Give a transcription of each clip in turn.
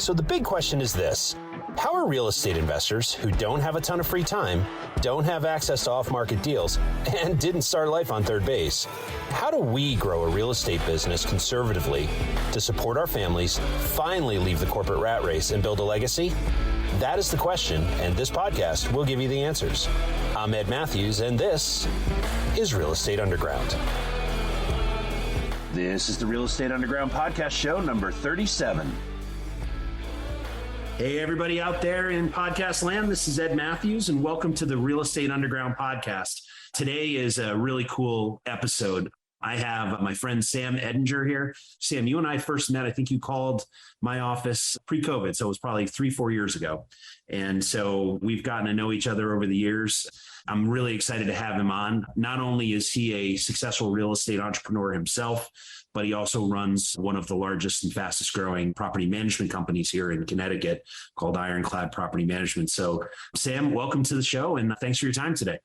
So the big question is this: how are real estate investors who don't have a ton of free time, don't have access to off-market deals, and didn't start life on third base, how do we grow a real estate business conservatively to support our families, finally leave the corporate rat race, and build a legacy? That is the question, and this podcast will give you the answers. I'm Ed Matthews, and this is Real Estate Underground. This is the Real Estate Underground podcast show number 37. Hey, everybody out there in podcast land. This is Ed Matthews, and welcome to the Real Estate Underground podcast. Today is a really cool episode. I have my friend Sam Eddinger here. Sam, you and I first met, I think you called my office pre-COVID, so it was probably 3-4 years ago. And so we've gotten to know each other over the years. I'm really excited to have him on. Not only is he a successful real estate entrepreneur himself, but he also runs one of the largest and fastest growing property management companies here in Connecticut called Ironclad Property Management. So Sam, welcome to the show, and thanks for your time today.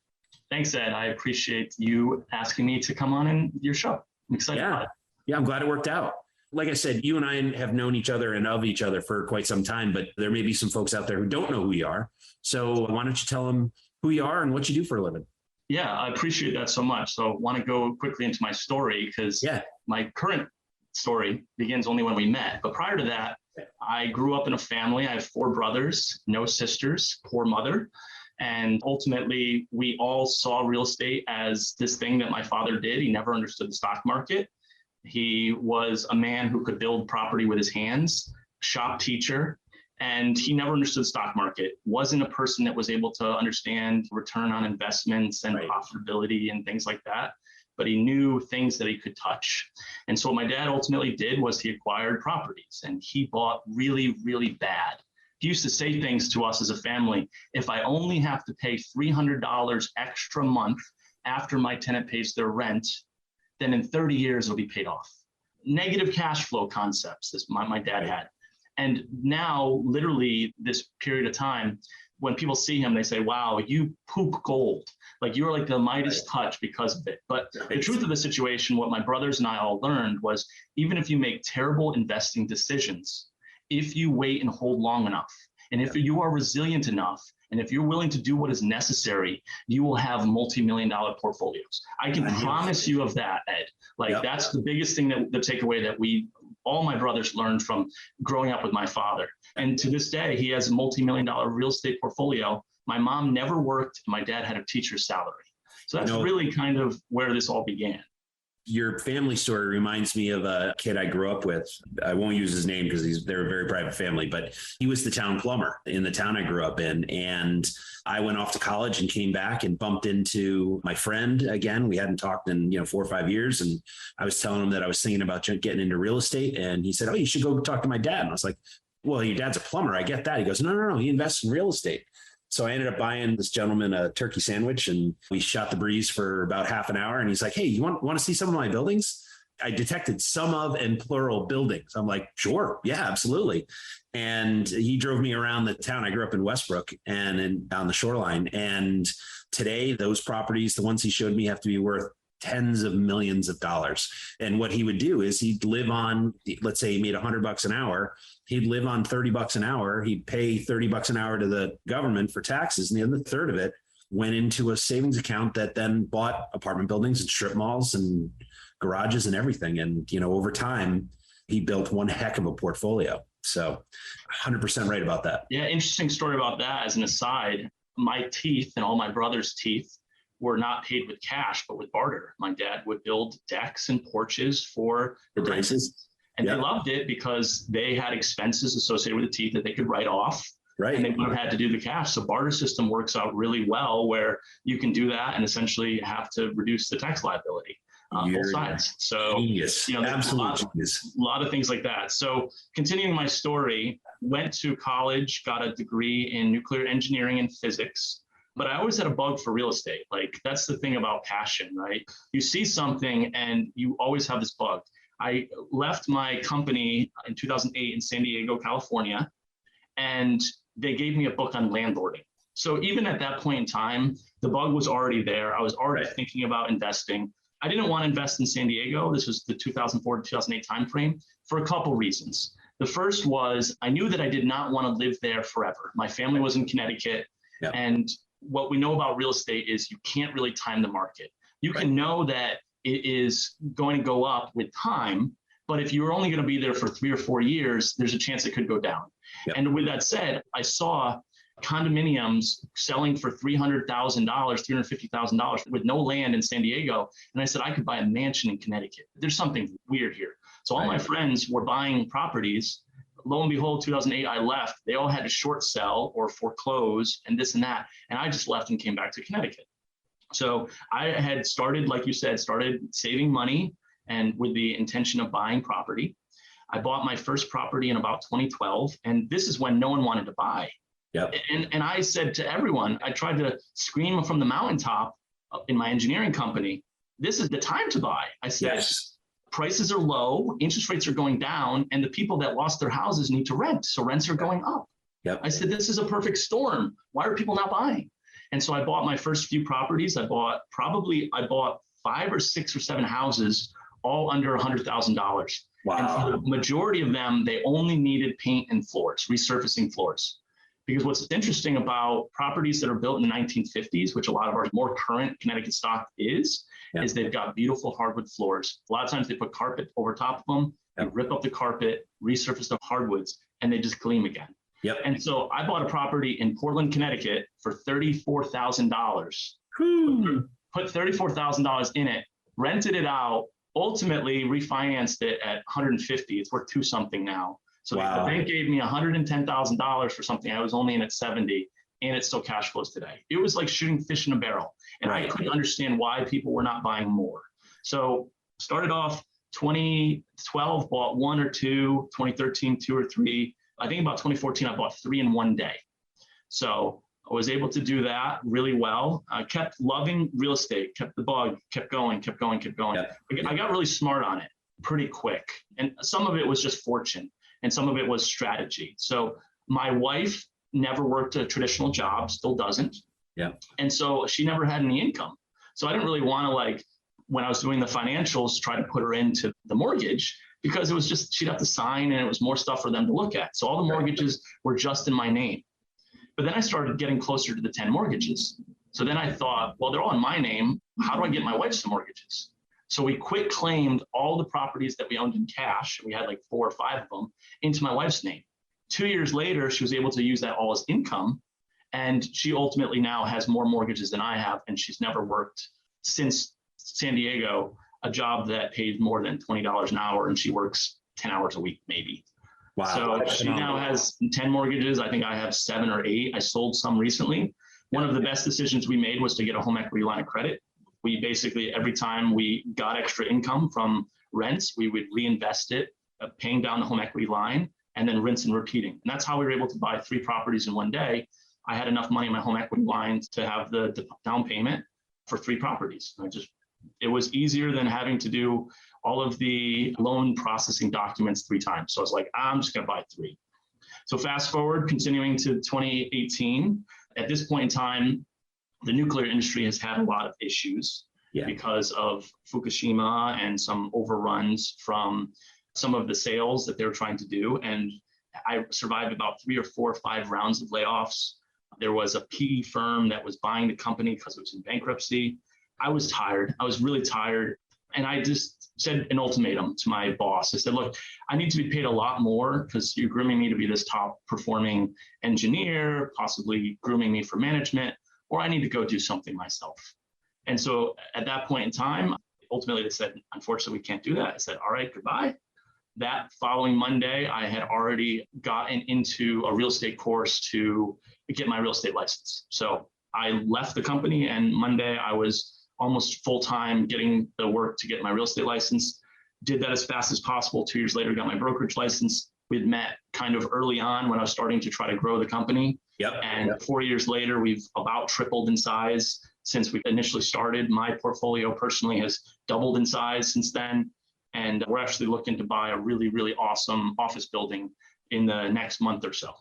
Thanks, Ed. I appreciate you asking me to come on in your show. I'm excited about it. Yeah, I'm glad it worked out. Like I said, you and I have known each other and of each other for quite some time, but there may be some folks out there who don't know who you are. So why don't you tell them who you are and what you do for a living? Yeah, I appreciate that so much. So I want to go quickly into my story because my current story begins only when we met. But prior to that, I grew up in a family. I have 4 brothers, no sisters, poor mother. And ultimately, we all saw real estate as this thing that my father did. He never understood the stock market. He was a man who could build property with his hands, shop teacher, and he never understood the stock market. Wasn't a person that was able to understand return on investments and profitability and things like that. But he knew things that he could touch. And so what my dad ultimately did was he acquired properties, and he bought really, really bad. He used to say things to us as a family: if I only have to pay $300 extra a month after my tenant pays their rent, then in 30 years it'll be paid off. Negative cash flow concepts that my dad had. And now, literally this period of time, when people see him, they say, wow, you poop gold. Like, you're like the Midas touch because of it. But the truth of the situation, what my brothers and I all learned was, even if you make terrible investing decisions, if you wait and hold long enough, and if you are resilient enough, and if you're willing to do what is necessary, you will have multi-million-dollar portfolios. I can promise you of that, Ed. That's the biggest thing, that the takeaway that all my brothers learned from growing up with my father. And to this day, he has a multi-million-dollar real estate portfolio. My mom never worked. My dad had a teacher's salary. So that's really kind of where this all began. Your family story reminds me of a kid I grew up with. I won't use his name because they're a very private family, but he was the town plumber in the town I grew up in. And I went off to college and came back and bumped into my friend again. We hadn't talked in 4 or 5 years. And I was telling him that I was thinking about getting into real estate. And he said, oh, you should go talk to my dad. And I was like, well, your dad's a plumber. I get that. He goes, no. He invests in real estate. So I ended up buying this gentleman a turkey sandwich, and we shot the breeze for about half an hour. And he's like, hey, you want to see some of my buildings? I detected some of and plural buildings. I'm like, sure. Yeah, absolutely. And he drove me around the town. I grew up in Westbrook and down the shoreline. And today, those properties, the ones he showed me, have to be worth tens of millions of dollars. And what he would do is he'd live on, let's say he made $100 an hour. He'd live on $30 an hour. He'd pay $30 an hour to the government for taxes. And the other third of it went into a savings account that then bought apartment buildings and strip malls and garages and everything. And, over time, he built one heck of a portfolio. So 100% right about that. Yeah. Interesting story about that. As an aside, my teeth and all my brother's teeth were not paid with cash, but with barter. My dad would build decks and porches for the dentists. And they loved it because they had expenses associated with the teeth that they could write off. Right. And they would have had to do the cash. So barter system works out really well, where you can do that and essentially have to reduce the tax liability on both sides. So, absolutely, a lot of things like that. So continuing my story, went to college, got a degree in nuclear engineering and physics. But I always had a bug for real estate. That's the thing about passion, right? You see something and you always have this bug. I left my company in 2008 in San Diego, California, and they gave me a book on landlording. So even at that point in time, the bug was already there. I was already thinking about investing. I didn't want to invest in San Diego. This was the 2004 to 2008 timeframe for a couple reasons. The first was I knew that I did not want to live there forever. My family was in Connecticut. Yep. And what we know about real estate is you can't really time the market. You can know that it is going to go up with time, but if you're only going to be there for 3 or 4 years, there's a chance it could go down. Yep. And with that said, I saw condominiums selling for $300,000, $350,000 with no land in San Diego. And I said, I could buy a mansion in Connecticut. There's something weird here. So all my friends were buying properties. Lo and behold, 2008, I left. They all had to short sell or foreclose and this and that. And I just left and came back to Connecticut. So I had started, like you said, started saving money and with the intention of buying property. I bought my first property in about 2012. And this is when no one wanted to buy. Yep. And I said to everyone, I tried to scream from the mountaintop in my engineering company, this is the time to buy. I said, yes. Prices are low, interest rates are going down, and the people that lost their houses need to rent. So rents are going up. Yep. I said, this is a perfect storm. Why are people not buying? And so I bought my first few properties. I bought 5 or 6 or 7 houses, all under $100,000. Wow. And for the majority of them, they only needed paint and floors, resurfacing floors. Because what's interesting about properties that are built in the 1950s, which a lot of our more current Connecticut stock is they've got beautiful hardwood floors. A lot of times they put carpet over top of them, they rip up the carpet, resurface the hardwoods, and they just gleam again. Yep. And so I bought a property in Portland, Connecticut for $34,000. Put $34,000 in it, rented it out, ultimately refinanced it at $150,000. It's worth $2 something now. So the bank gave me $110,000 for something I was only in at $70,000, and it still cash flows today. It was like shooting fish in a barrel. And I couldn't understand why people were not buying more. So started off 2012, bought 1 or 2, 2013, 2 or 3. I think about 2014, I bought 3 in one day. So I was able to do that really well. I kept loving real estate, kept the bug, kept going. Yep. I got really smart on it pretty quick. And some of it was just fortune. And some of it was strategy. So my wife never worked a traditional job, still doesn't. Yeah. And so she never had any income. So I didn't really want to, when I was doing the financials, try to put her into the mortgage because it was just, she'd have to sign and it was more stuff for them to look at. So all the mortgages were just in my name. But then I started getting closer to the 10 mortgages. So then I thought, well, they're all in my name. How do I get my wife's mortgages? So we quit claimed all the properties that we owned in cash. We had 4 or 5 of them into my wife's name. 2 years later, she was able to use that all as income. And she ultimately now has more mortgages than I have. And she's never worked since San Diego, a job that paid more than $20 an hour. And she works 10 hours a week, maybe. Wow. So she now has 10 mortgages. I think I have 7 or 8. I sold some recently. One of the best decisions we made was to get a home equity line of credit. We basically, every time we got extra income from rents, we would reinvest it, paying down the home equity line, and then rinse and repeating. And that's how we were able to buy 3 properties in one day. I had enough money in my home equity line to have the down payment for 3 properties. It was easier than having to do all of the loan processing documents 3 times. So I was like, I'm just going to buy 3. So fast forward, continuing to 2018, at this point in time, the nuclear industry has had a lot of issues because of Fukushima and some overruns from some of the sales that they were trying to do. And I survived about 3 or 4 or 5 rounds of layoffs. There was a PE firm that was buying the company because it was in bankruptcy. I was tired. I was really tired. And I just said an ultimatum to my boss. I said, look, I need to be paid a lot more because you're grooming me to be this top performing engineer, possibly grooming me for management, or I need to go do something myself. And so at that point in time, ultimately they said, unfortunately, we can't do that. I said, all right, goodbye. That following Monday, I had already gotten into a real estate course to get my real estate license. So I left the company, and Monday I was almost full-time getting the work to get my real estate license. Did that as fast as possible. 2 years later, got my brokerage license. We'd met kind of early on when I was starting to try to grow the company. And 4 years later, we've about tripled in size since we initially started. My portfolio personally has doubled in size since then. And we're actually looking to buy a really, really awesome office building in the next month or so.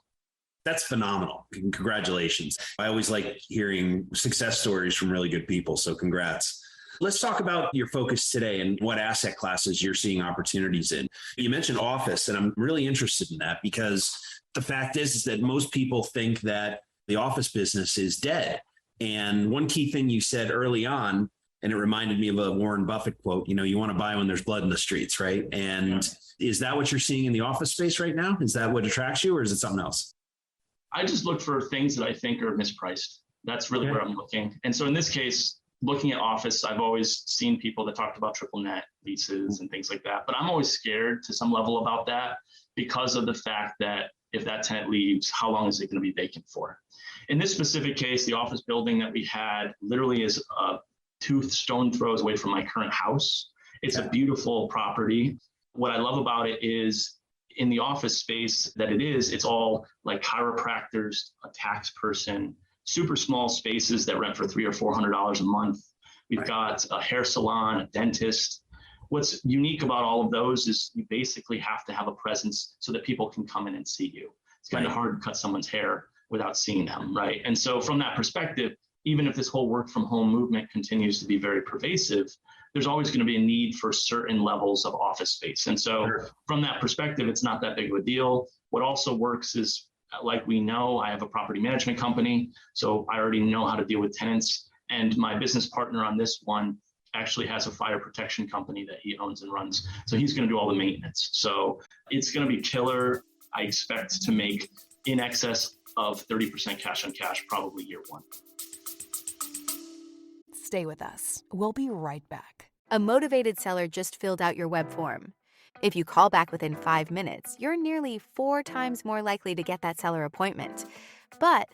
That's phenomenal. Congratulations. I always like hearing success stories from really good people. So congrats. Let's talk about your focus today and what asset classes you're seeing opportunities in. You mentioned office, and I'm really interested in that because the fact is that most people think that the office business is dead. And one key thing you said early on, and it reminded me of a Warren Buffett quote, you want to buy when there's blood in the streets, right? And is that what you're seeing in the office space right now? Is that what attracts you, or is it something else? I just look for things that I think are mispriced. That's really where I'm looking. And so in this case, looking at office, I've always seen people that talked about triple net leases and things like that. But I'm always scared to some level about that because of the fact that if that tenant leaves, how long is it going to be vacant for? In this specific case, the office building that we had literally is 2 stone throws away from my current house. It's a beautiful property. What I love about it is in the office space that it's all like chiropractors, a tax person, super small spaces that rent for $300 or $400 a month. We've got a hair salon, a dentist. What's unique about all of those is you basically have to have a presence so that people can come in and see you. It's kind of hard to cut someone's hair without seeing them, right? And so from that perspective, even if this whole work from home movement continues to be very pervasive, there's always going to be a need for certain levels of office space. And so from that perspective, it's not that big of a deal. What also works is, like we know, I have a property management company, so I already know how to deal with tenants. And my business partner on this one actually has a fire protection company that he owns and runs. So he's going to do all the maintenance. So it's going to be killer. I expect to make in excess of 30% cash on cash, probably year one. Stay with us. We'll be right back. A motivated seller just filled out your web form. If you call back within 5 minutes, you're nearly 4 times more likely to get that seller appointment. But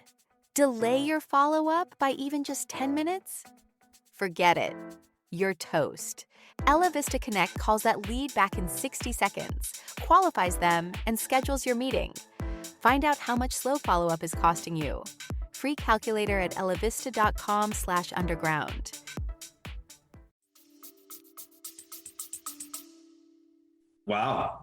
delay your follow-up by even just 10 minutes? Forget it. You're toast. Ella Vista Connect calls that lead back in 60 seconds, qualifies them, and schedules your meeting. Find out how much slow follow-up is costing you. Free calculator at ellavista.com/underground. Wow.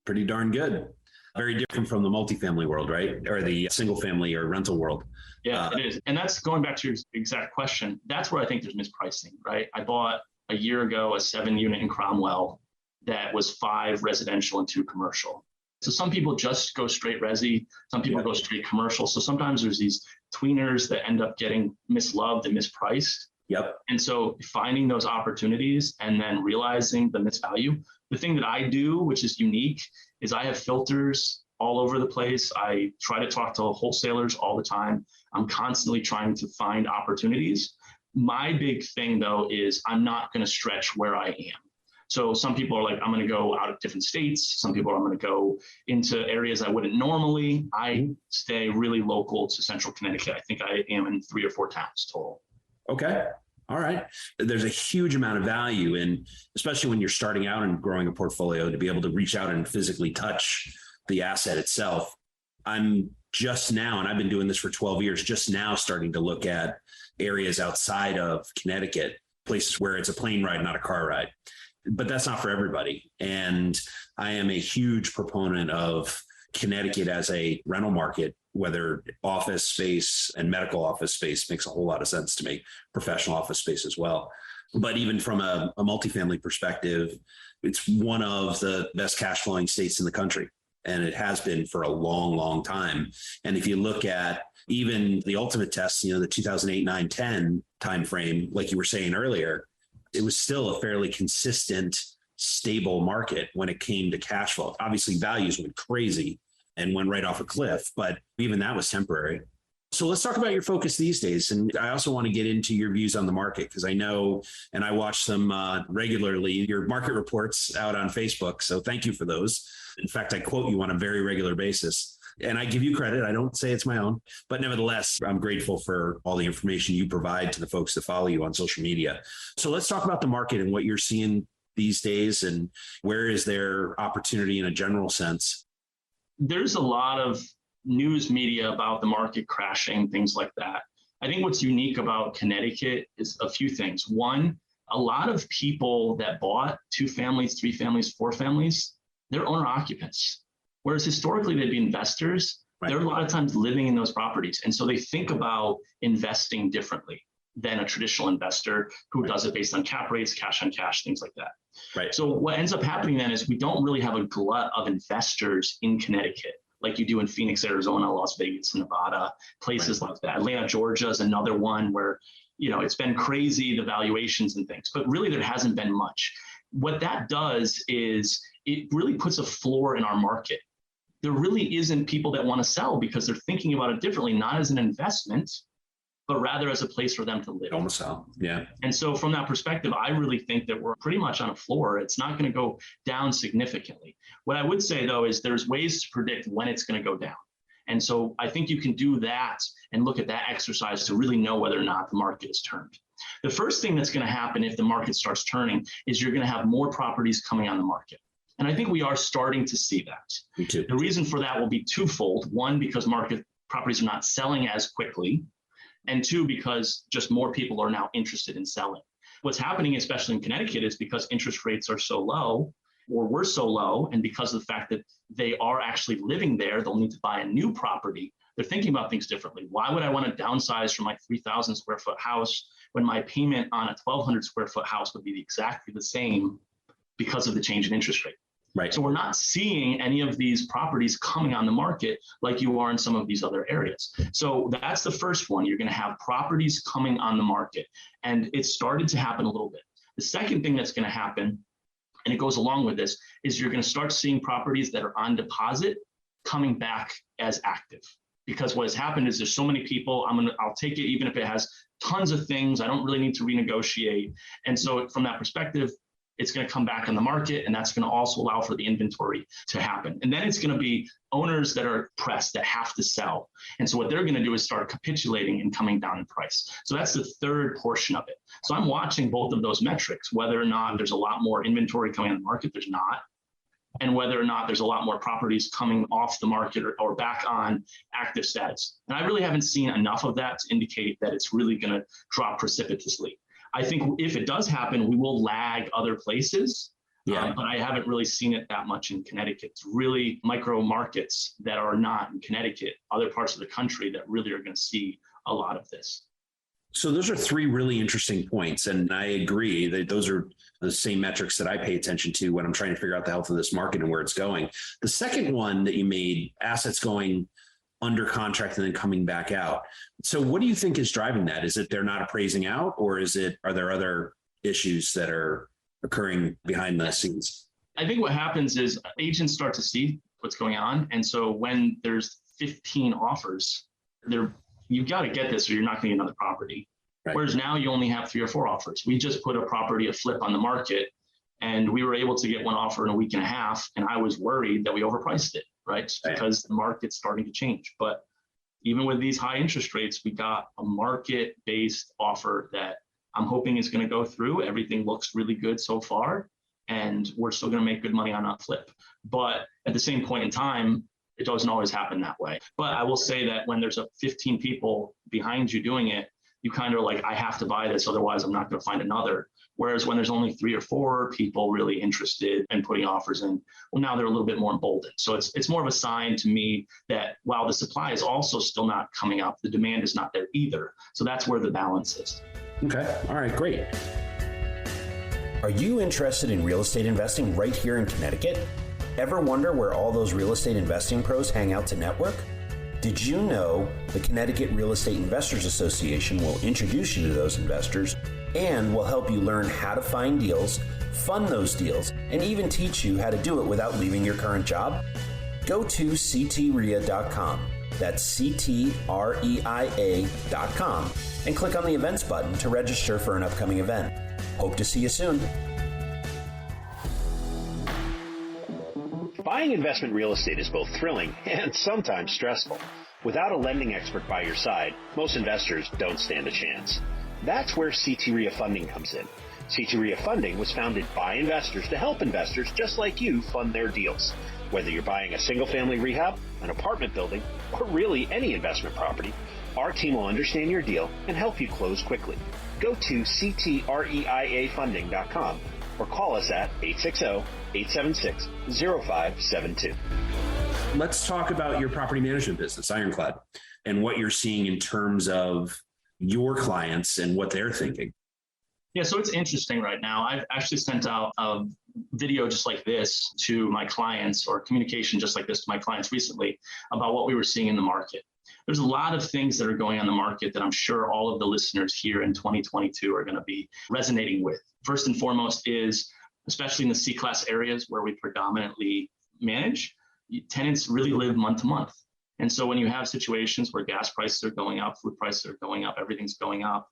Pretty darn good. Very different from the multifamily world, right? Or the single family or rental world. Yeah, it is. And that's going back to your exact question. That's where I think there's mispricing, right? I bought a year ago a 7-unit in Cromwell that was 5 residential and 2 commercial. So some people just go straight resi, some people go straight commercial. So sometimes there's these tweeners that end up getting misloved and mispriced. Yep. And so finding those opportunities and then realizing the misvalue. The thing that I do, which is unique, is I have filters all over the place. I try to talk to wholesalers all the time. I'm constantly trying to find opportunities. My big thing, though, is I'm not going to stretch where I am. So some people are like, I'm going to go out of different states. Some people are going to go into areas I wouldn't normally. I stay really local to central Connecticut. I think I am in 3 or 4 towns total. Okay. All right. There's a huge amount of value in, especially when you're starting out and growing a portfolio, to be able to reach out and physically touch the asset itself. I'm just now, and I've been doing this for 12 years, just now starting to look at areas outside of Connecticut, places where it's a plane ride, not a car ride. But that's not for everybody. And I am a huge proponent of Connecticut as a rental market, whether office space and medical office space makes a whole lot of sense to me, professional office space as well. But even from a multifamily perspective, it's one of the best cash flowing states in the country. And it has been for a long, long time. And if you look at even the ultimate test, the 2008, 9, 10 timeframe, like you were saying earlier, it was still a fairly consistent, stable market when it came to cash flow. Obviously, values went crazy and went right off a cliff, but even that was temporary. So let's talk about your focus these days. And I also want to get into your views on the market, because I know, and I watch them regularly, your market reports out on Facebook. So thank you for those. In fact, I quote you on a very regular basis. And I give you credit. I don't say it's my own, but nevertheless, I'm grateful for all the information you provide to the folks that follow you on social media. So let's talk about the market and what you're seeing these days, and where is there opportunity in a general sense? There's a lot of news media about the market crashing, things like that. I think what's unique about Connecticut is a few things. One, a lot of people that bought 2 families, 3 families, 4 families, they're owner occupants. Whereas historically they'd be investors. Right. They're a lot of times living in those properties. And so they think about investing differently. than a traditional investor who does it based on cap rates, cash on cash, things like that. Right. So what ends up happening then is we don't really have a glut of investors in Connecticut like you do in Phoenix, Arizona, Las Vegas, Nevada, places like that. Atlanta, Georgia is another one where, it's been crazy, the valuations and things, but really there hasn't been much. What that does is it really puts a floor in our market. There really isn't people that want to sell because they're thinking about it differently, not as an investment, but rather as a place for them to live. Almost sell. Yeah. And so from that perspective, I really think that we're pretty much on a floor. It's not going to go down significantly. What I would say, though, is there's ways to predict when it's going to go down. And so I think you can do that and look at that exercise to really know whether or not the market is turned. The first thing that's going to happen if the market starts turning is you're going to have more properties coming on the market. And I think we are starting to see that. Me too. The reason for that will be twofold. One, because market properties are not selling as quickly. And two, because just more people are now interested in selling. What's happening, especially in Connecticut, is because interest rates are so low, or were so low, and because of the fact that they are actually living there, they'll need to buy a new property. They're thinking about things differently. Why would I want to downsize from my 3,000 square foot house when my payment on a 1,200 square foot house would be exactly the same because of the change in interest rate? Right. So we're not seeing any of these properties coming on the market like you are in some of these other areas. So that's the first one. You're going to have properties coming on the market. And it started to happen a little bit. The second thing that's going to happen, and it goes along with this, is you're going to start seeing properties that are on deposit coming back as active. Because what has happened is there's so many people, I'll take it even if it has tons of things. I don't really need to renegotiate. And so from that perspective, it's going to come back on the market, and that's going to also allow for the inventory to happen. And then it's going to be owners that are pressed that have to sell. And so what they're going to do is start capitulating and coming down in price. So that's the third portion of it. So I'm watching both of those metrics, whether or not there's a lot more inventory coming on the market, there's not, and whether or not there's a lot more properties coming off the market or back on active status. And I really haven't seen enough of that to indicate that it's really going to drop precipitously. I think if it does happen, we will lag other places, but I haven't really seen it that much in Connecticut. It's really micro markets that are not in Connecticut, other parts of the country that really are going to see a lot of this. So those are three really interesting points. And I agree that those are the same metrics that I pay attention to when I'm trying to figure out the health of this market and where it's going. The second one that you made, assets going under contract and then coming back out. So what do you think is driving that? Is it they're not appraising out, or are there other issues that are occurring behind the scenes? I think what happens is agents start to see what's going on. And so when there's 15 offers, you've got to get this or you're not going to get another property. Right. Whereas now you only have 3 or 4 offers. We just put a flip on the market, and we were able to get one offer in a week and a half. And I was worried that we overpriced it, right? Because the market's starting to change. But even with these high interest rates, we got a market-based offer that I'm hoping is going to go through. Everything looks really good so far, and we're still going to make good money on that flip. But at the same point in time, it doesn't always happen that way. But I will say that when there's 15 people behind you doing it, you kind of like, I have to buy this, otherwise I'm not going to find another. Whereas when there's only 3 or 4 people really interested in putting offers in, well, now they're a little bit more emboldened. So it's more of a sign to me that while the supply is also still not coming up, the demand is not there either. So that's where the balance is. Okay. All right, great. Are you interested in real estate investing right here in Connecticut? Ever wonder where all those real estate investing pros hang out to network? Did you know the Connecticut Real Estate Investors Association will introduce you to those investors and will help you learn how to find deals, fund those deals, and even teach you how to do it without leaving your current job? Go to ctrea.com. That's ctreia.com and click on the events button to register for an upcoming event. Hope to see you soon. Buying investment real estate is both thrilling and sometimes stressful. Without a lending expert by your side, most investors don't stand a chance. That's where CTREA Funding comes in. CTREA Funding was founded by investors to help investors just like you fund their deals. Whether you're buying a single-family rehab, an apartment building, or really any investment property, our team will understand your deal and help you close quickly. Go to ctreiafunding.com or call us at 860-876-0572. Let's talk about your property management business, Ironclad, and what you're seeing in terms of your clients and what they're thinking? Yeah, so it's interesting right now. I've actually sent out a video just like this to my clients, or communication just like this to my clients recently, about what we were seeing in the market. There's a lot of things that are going on in the market that I'm sure all of the listeners here in 2022 are going to be resonating with. First and foremost is, especially in the C-class areas where we predominantly manage, tenants really live month to month. And so when you have situations where gas prices are going up, food prices are going up, everything's going up,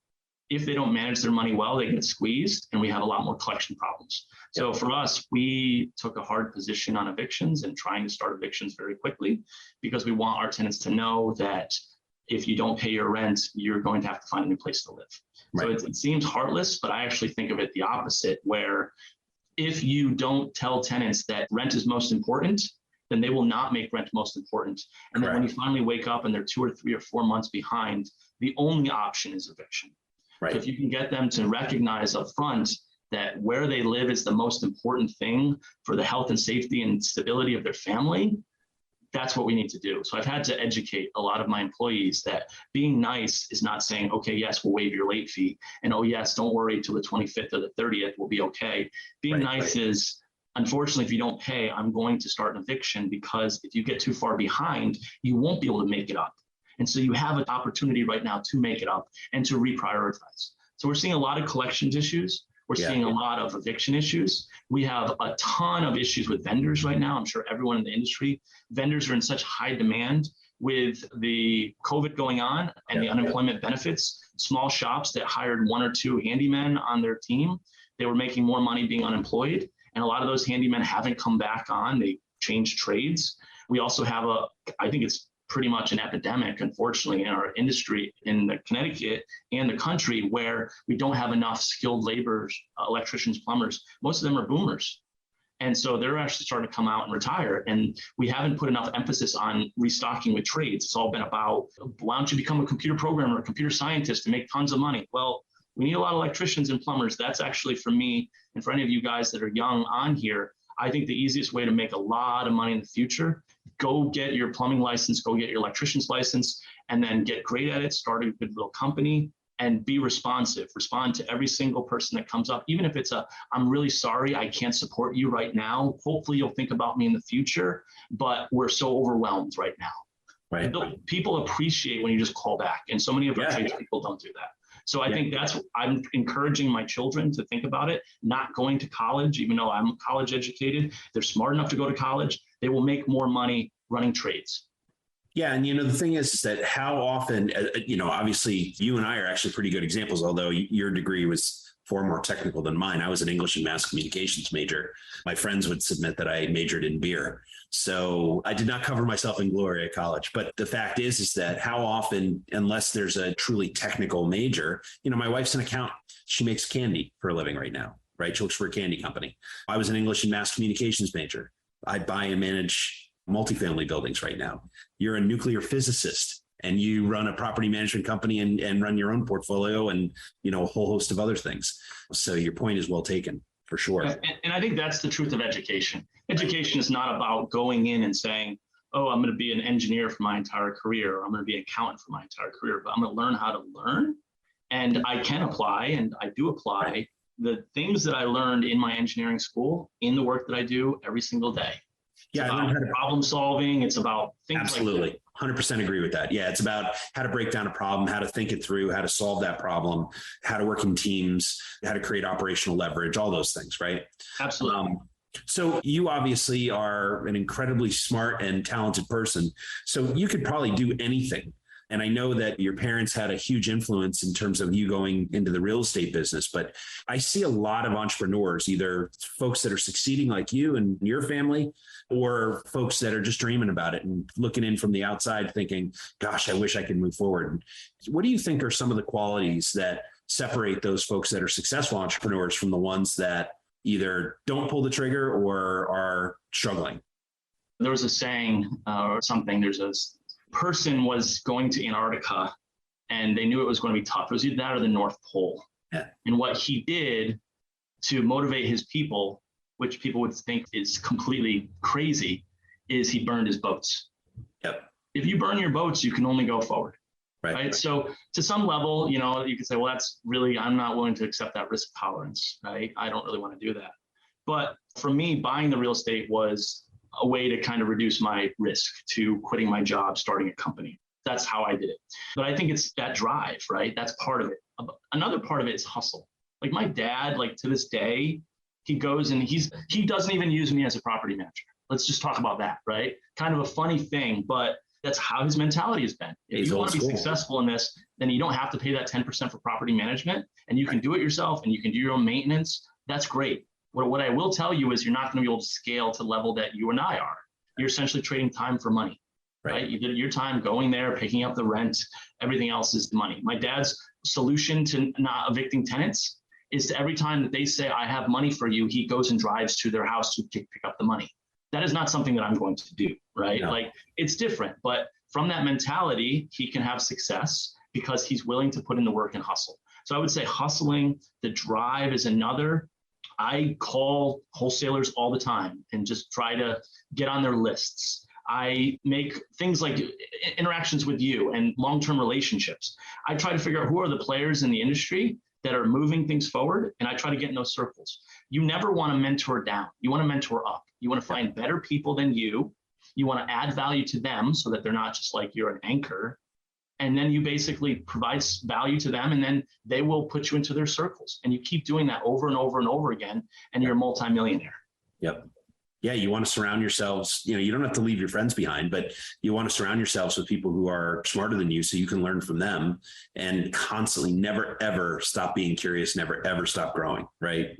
if they don't manage their money well, they get squeezed, and we have a lot more collection problems. So for us, we took a hard position on evictions and trying to start evictions very quickly, because we want our tenants to know that if you don't pay your rent, you're going to have to find a new place to live. Right. So it seems heartless, but I actually think of it the opposite, where if you don't tell tenants that rent is most important, then they will not make rent most important. And then when you finally wake up and they're 2 or 3 or 4 months behind, the only option is eviction. Right. So if you can get them to recognize up front that where they live is the most important thing for the health and safety and stability of their family, that's what we need to do. So I've had to educate a lot of my employees that being nice is not saying, okay, yes, we'll waive your late fee. And oh, yes, don't worry till the 25th or the 30th, we'll be okay. Being nice is, unfortunately, if you don't pay, I'm going to start an eviction, because if you get too far behind, you won't be able to make it up. And so you have an opportunity right now to make it up and to reprioritize. So we're seeing a lot of collections issues. We're seeing a lot of eviction issues. We have a ton of issues with vendors right now. I'm sure everyone in the industry, vendors are in such high demand with the COVID going on and the unemployment benefits. Small shops that hired 1 or 2 handymen on their team, they were making more money being unemployed. And a lot of those handymen haven't come back on. They changed trades. We also have I think it's pretty much an epidemic, unfortunately, in our industry in the Connecticut and the country, where we don't have enough skilled laborers, electricians, plumbers. Most of them are boomers. And so they're actually starting to come out and retire. And we haven't put enough emphasis on restocking with trades. It's all been about, why don't you become a computer programmer or a computer scientist and make tons of money? Well, we need a lot of electricians and plumbers. That's actually, for me and for any of you guys that are young on here, I think the easiest way to make a lot of money in the future, go get your plumbing license, go get your electrician's license, and then get great at it, start a good little company, and be responsive. Respond to every single person that comes up, even if it's I'm really sorry, I can't support you right now. Hopefully you'll think about me in the future, but we're so overwhelmed right now. Right. People appreciate when you just call back, and so many of our tradespeople don't do that. So I think I'm encouraging my children to think about it, not going to college, even though I'm college educated. They're smart enough to go to college. They will make more money running trades. Yeah. And, the thing is that how often, obviously you and I are actually pretty good examples, although your degree was far more technical than mine. I was an English and mass communications major. My friends would submit that I majored in beer. So I did not cover myself in glory at college. But the fact is that how often, unless there's a truly technical major, my wife's an accountant. She makes candy for a living right now, right? She works for a candy company. I was an English and mass communications major. I buy and manage multifamily buildings right now. You're a nuclear physicist and you run a property management company and run your own portfolio and, a whole host of other things. So your point is well taken. For sure. And I think that's the truth of education. Education is not about going in and saying, oh, I'm going to be an engineer for my entire career, or I'm going to be an accountant for my entire career, but I'm going to learn how to learn. And I can apply, and I do apply the things that I learned in my engineering school in the work that I do every single day. It's about problem solving. It's about things absolutely. Like that. 100% agree with that. Yeah, it's about how to break down a problem, how to think it through, how to solve that problem, how to work in teams, how to create operational leverage, all those things, right? Absolutely. So you obviously are an incredibly smart and talented person. So you could probably do anything. And I know that your parents had a huge influence in terms of you going into the real estate business, but I see a lot of entrepreneurs, either folks that are succeeding like you and your family, or folks that are just dreaming about it and looking in from the outside thinking, gosh, I wish I could move forward. What do you think are some of the qualities that separate those folks that are successful entrepreneurs from the ones that either don't pull the trigger or are struggling? There was a saying or something, there's a person was going to Antarctica and they knew it was going to be tough. It was either that or the North Pole. Yeah. And what he did to motivate his people, which people would think is completely crazy, is he burned his boats. Yep. If you burn your boats, you can only go forward. right? So to some level, you know, you could say, well, that's really, I'm not willing to accept that risk tolerance, right? I don't really want to do that. But for me, buying the real estate was a way to kind of reduce my risk to quitting my job, starting a company. That's how I did it. But I think it's that drive, right? That's part of it. Another part of it is hustle. Like my dad, like to this day, he goes and he doesn't even use me as a property manager. Let's just talk about that, right? Kind of a funny thing, but that's how his mentality has been. If you want to be successful in this, then you don't have to pay that 10% for property management, and you can do it yourself and you can do your own maintenance. That's great. What I will tell you is you're not going to be able to scale to the level that you and I are. You're essentially trading time for money, right? You did your time going there, picking up the rent, everything else is the money. My dad's solution to not evicting tenants is to every time that they say, I have money for you, he goes and drives to their house to pick up the money. That is not something that I'm going to do, right? No. Like it's different, but from that mentality, he can have success because he's willing to put in the work and hustle. So I would say hustling, the drive is another. I call wholesalers all the time and just try to get on their lists. I make things like interactions with you and long-term relationships. I try to figure out who are the players in the industry that are moving things forward, and I try to get in those circles. You never want to mentor down. You want to mentor up. You want to find better people than you. You want to add value to them so that they're not just like you're an anchor. And then you basically provide value to them, and then they will put you into their circles. And you keep doing that over and over and over again, and you're a multimillionaire. Yep. Yeah, you want to surround yourselves, you know, you don't have to leave your friends behind, but you want to surround yourselves with people who are smarter than you so you can learn from them and constantly never, ever stop being curious, never, ever stop growing, right?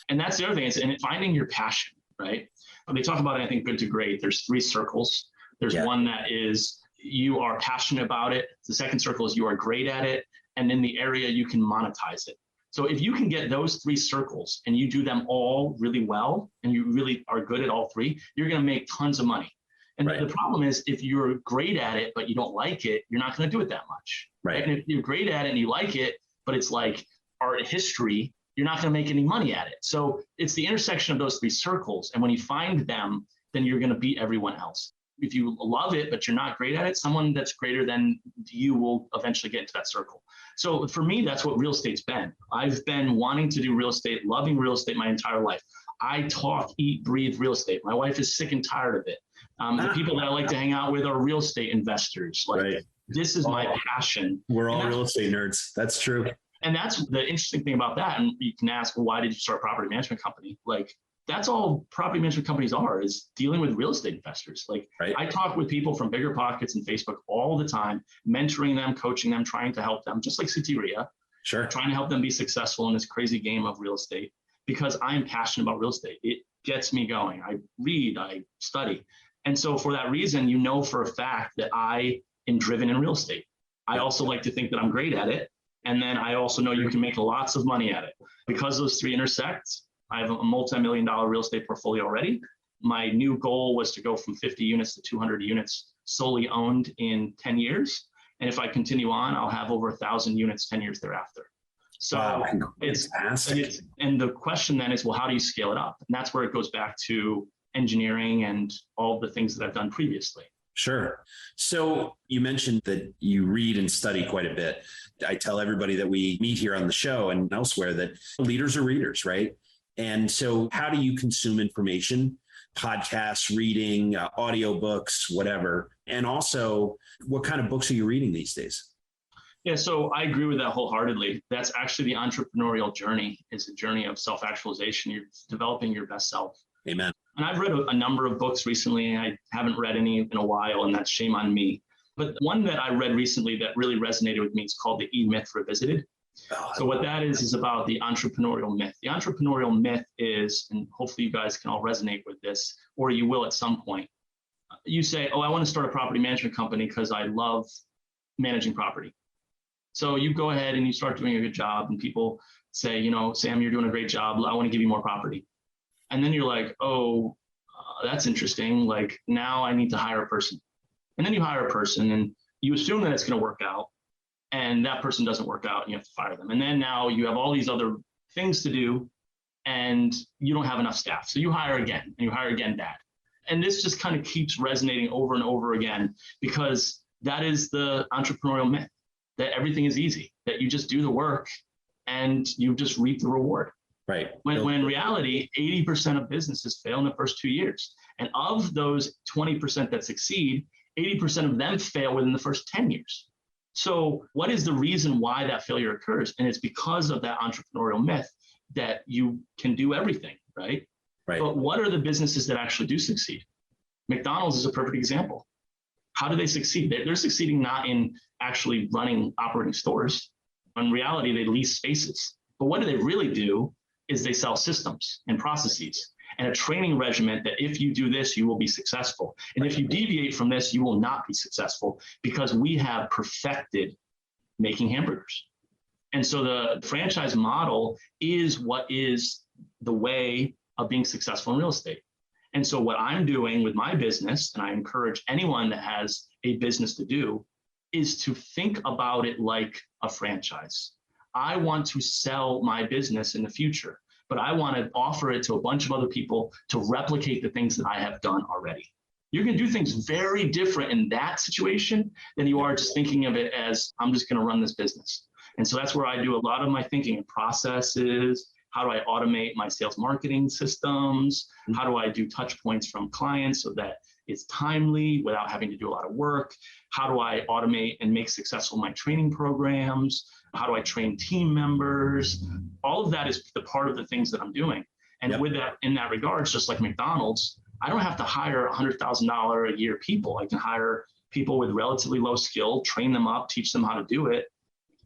And that's the other thing, is finding your passion, right? When they talk about it, I think good to great, there's 3 circles. There's one that is you are passionate about it. The second circle is you are great at it. And in the area, you can monetize it. So if you can get those 3 circles and you do them all really well, and you really are good at all 3, you're going to make tons of money. And the problem is if you're great at it, but you don't like it, you're not going to do it that much. Right. And if you're great at it and you like it, but it's like art history, you're not going to make any money at it. So it's the intersection of those 3 circles. And when you find them, then you're going to beat everyone else. If you love it, but you're not great at it, someone that's greater than you will eventually get into that circle. So for me, that's what real estate's been. I've been wanting to do real estate, loving real estate my entire life. I talk, eat, breathe real estate. My wife is sick and tired of it. The people that I like to hang out with are real estate investors. Like this is my passion. We're all real estate nerds. That's true. And that's the interesting thing about that. And you can ask, well, why did you start a property management company? Like, that's all property management companies are, is dealing with real estate investors. Like I talk with people from Bigger Pockets and Facebook all the time, mentoring them, coaching them, trying to help them, just like CTRIA, trying to help them be successful in this crazy game of real estate, because I'm passionate about real estate. It gets me going. I read, I study. And so for that reason, you know, for a fact that I am driven in real estate. I also like to think that I'm great at it. And then I also know you can make lots of money at it. Because those 3 intersect, I have a multi-million-dollar real estate portfolio already. My new goal was to go from 50 units to 200 units solely owned in 10 years. And if I continue on, I'll have over 1,000 units 10 years thereafter. So it's and the question then is, well, how do you scale it up? And that's where it goes back to engineering and all the things that I've done previously. Sure. So you mentioned that you read and study quite a bit. I tell everybody that we meet here on the show and elsewhere that leaders are readers, right? And so how do you consume information, podcasts, reading, audiobooks, whatever? And also, what kind of books are you reading these days? Yeah, so I agree with that wholeheartedly. That's actually the entrepreneurial journey, is a journey of self-actualization. You're developing your best self. Amen. And I've read a number of books recently. I haven't read any in a while, and that's shame on me. But one that I read recently that really resonated with me is called The E-Myth Revisited. So what that is about the entrepreneurial myth. The entrepreneurial myth is, and hopefully you guys can all resonate with this, or you will at some point. You say, oh, I want to start a property management company because I love managing property. So you go ahead and you start doing a good job, and people say, you know, Sam, you're doing a great job. I want to give you more property. And then you're like, oh, that's interesting. Like, now I need to hire a person. And then you hire a person and you assume that it's going to work out. And that person doesn't work out and you have to fire them. And then now you have all these other things to do and you don't have enough staff. So you hire again and you hire again that. And this just kind of keeps resonating over and over again, because that is the entrepreneurial myth. that everything is easy, that you just do the work and you just reap the reward. Right. When in reality, 80% of businesses fail in the first 2 years. And of those 20% that succeed, 80% of them fail within the first 10 years. So what is the reason why that failure occurs? And it's because of that entrepreneurial myth that you can do everything, right? Right. But what are the businesses that actually do succeed? McDonald's is a perfect example. How do they succeed? They're succeeding not in actually running operating stores. In reality, they lease spaces. But what do they really do is they sell systems and processes and a training regimen that if you do this, you will be successful. And if you deviate from this, you will not be successful, because we have perfected making hamburgers. And so the franchise model is what is the way of being successful in real estate. And so what I'm doing with my business, and I encourage anyone that has a business to do, is to think about it like a franchise. I want to sell my business in the future, but I want to offer it to a bunch of other people to replicate the things that I have done already. You're going to do things very different in that situation than you are just thinking of it as, I'm just going to run this business. And so that's where I do a lot of my thinking and processes. How do I automate my sales marketing systems? How do I do touch points from clients so that it's timely without having to do a lot of work? How do I automate and make successful my training programs? How do I train team members? All of that is the part of the things that I'm doing. And with that, in that regards, just like McDonald's, I don't have to hire $100,000 a year people. I can hire people with relatively low skill, train them up, teach them how to do it,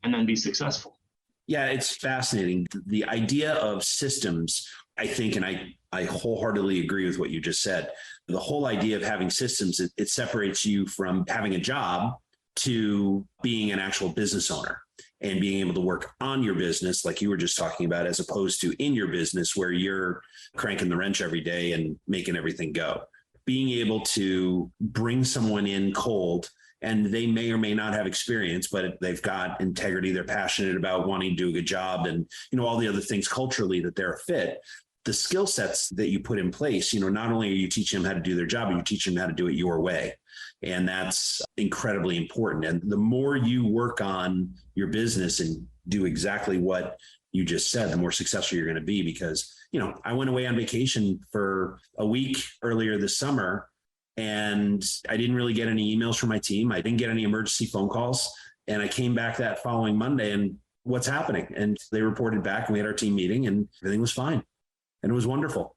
and then be successful. Yeah, it's fascinating. The idea of systems, I think, and I wholeheartedly agree with what you just said. The whole idea of having systems, it separates you from having a job to being an actual business owner and being able to work on your business, like you were just talking about, as opposed to in your business where you're cranking the wrench every day and making everything go. Being able to bring someone in cold, and they may or may not have experience, but they've got integrity. They're passionate about wanting to do a good job, and, all the other things culturally that they're a fit. The skill sets that you put in place, not only are you teaching them how to do their job, but you teach them how to do it your way. And that's incredibly important. And the more you work on your business and do exactly what you just said, the more successful you're going to be. Because, I went away on vacation for a week earlier this summer, and I didn't really get any emails from my team. I didn't get any emergency phone calls. And I came back that following Monday, and what's happening? And they reported back, and we had our team meeting, and everything was fine. And it was wonderful.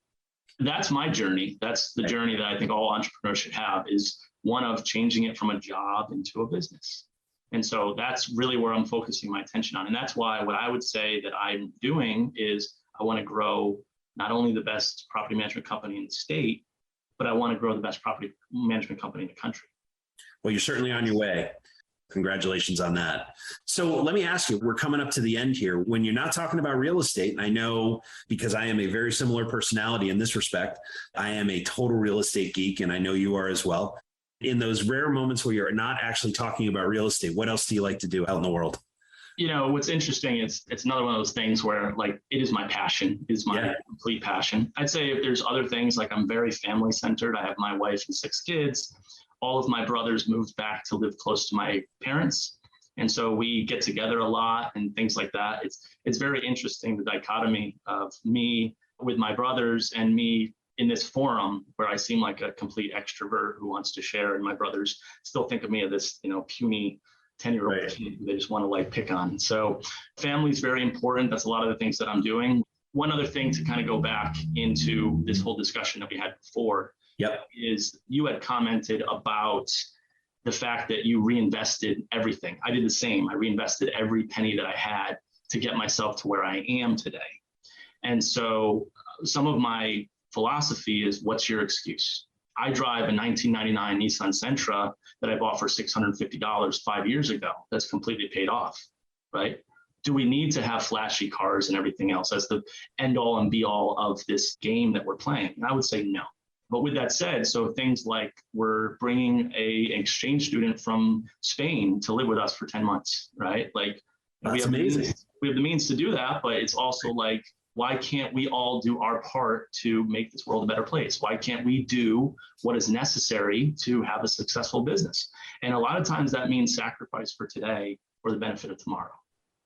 That's my journey. That's the journey that I think all entrepreneurs should have, is one of changing it from a job into a business. And so that's really where I'm focusing my attention on. And that's why what I would say that I'm doing is I want to grow not only the best property management company in the state, but I want to grow the best property management company in the country. Well, you're certainly on your way. Congratulations on that. So let me ask you, we're coming up to the end here. When you're not talking about real estate, and I know because I am a very similar personality in this respect, I am a total real estate geek, and I know you are as well. In those rare moments where you're not actually talking about real estate, what else do you like to do out in the world? What's interesting is it's another one of those things where, like, it is my passion, it is my complete passion. I'd say if there's other things, like, I'm very family centered. I have my wife and 6 kids. All of my brothers moved back to live close to my parents. And so we get together a lot and things like that. It's very interesting, the dichotomy of me with my brothers and me in this forum where I seem like a complete extrovert who wants to share. And my brothers still think of me as this, puny 10-year-old kid who they just want to, like, pick on. So family is very important. That's a lot of the things that I'm doing. One other thing to kind of go back into this whole discussion that we had before is you had commented about the fact that you reinvested everything. I did the same. I reinvested every penny that I had to get myself to where I am today. And so some of my philosophy is, what's your excuse? I drive a 1999 Nissan Sentra that I bought for $650 5 years ago. That's completely paid off, right? Do we need to have flashy cars and everything else as the end all and be all of this game that we're playing? And I would say no. But with that said, so things like we're bringing an exchange student from Spain to live with us for 10 months, right? Like, that's amazing. We have the means to do that, but it's also like, why can't we all do our part to make this world a better place? Why can't we do what is necessary to have a successful business? And a lot of times that means sacrifice for today for the benefit of tomorrow.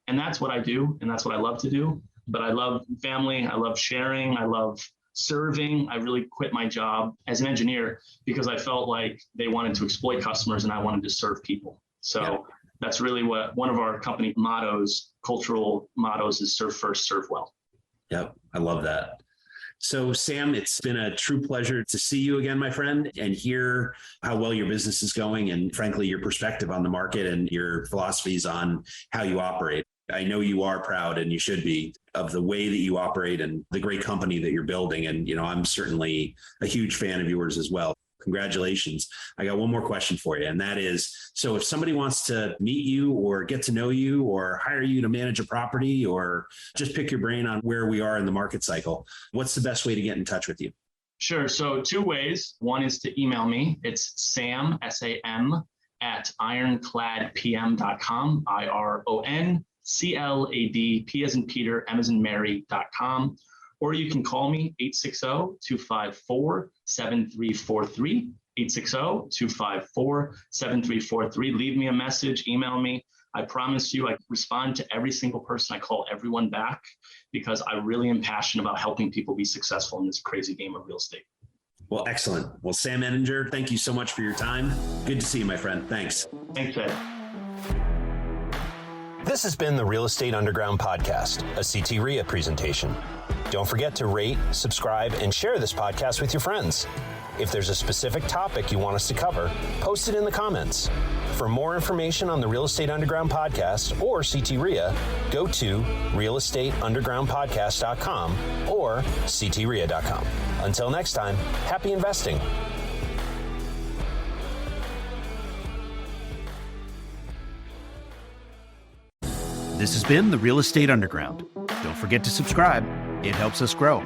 And that's what I do. And that's what I love to do. But I love family. I love sharing. I love serving. I really quit my job as an engineer because I felt like they wanted to exploit customers and I wanted to serve people. So that's really what one of our company mottos, cultural mottos, is serve first, serve well. Yep. I love that. So Sam, it's been a true pleasure to see you again, my friend, and hear how well your business is going and frankly, your perspective on the market and your philosophies on how you operate. I know you are proud, and you should be, of the way that you operate and the great company that you're building. And, I'm certainly a huge fan of yours as well. Congratulations. I got one more question for you. And that is, so if somebody wants to meet you or get to know you or hire you to manage a property or just pick your brain on where we are in the market cycle, what's the best way to get in touch with you? Sure. So 2 ways. One is to email me. It's Sam, S-A-M, at ironcladpm.com, IRONCLAD, P as in Peter, M as in Mary.com. Or you can call me 860-254-7343, 860-254-7343. Leave me a message, email me. I promise you, I respond to every single person. I call everyone back because I really am passionate about helping people be successful in this crazy game of real estate. Well, excellent. Well, Sam Eddinger, thank you so much for your time. Good to see you, my friend. Thanks. Thanks, Ed. This has been the Real Estate Underground Podcast, a CT RIA presentation. Don't forget to rate, subscribe, and share this podcast with your friends. If there's a specific topic you want us to cover, post it in the comments. For more information on the Real Estate Underground Podcast or CT RIA, go to realestateundergroundpodcast.com or ctria.com. Until next time, happy investing. This has been the Real Estate Underground. Don't forget to subscribe. It helps us grow.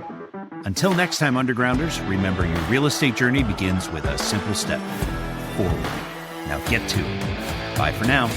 Until next time, Undergrounders, remember your real estate journey begins with a simple step forward. Now get to it. Bye for now.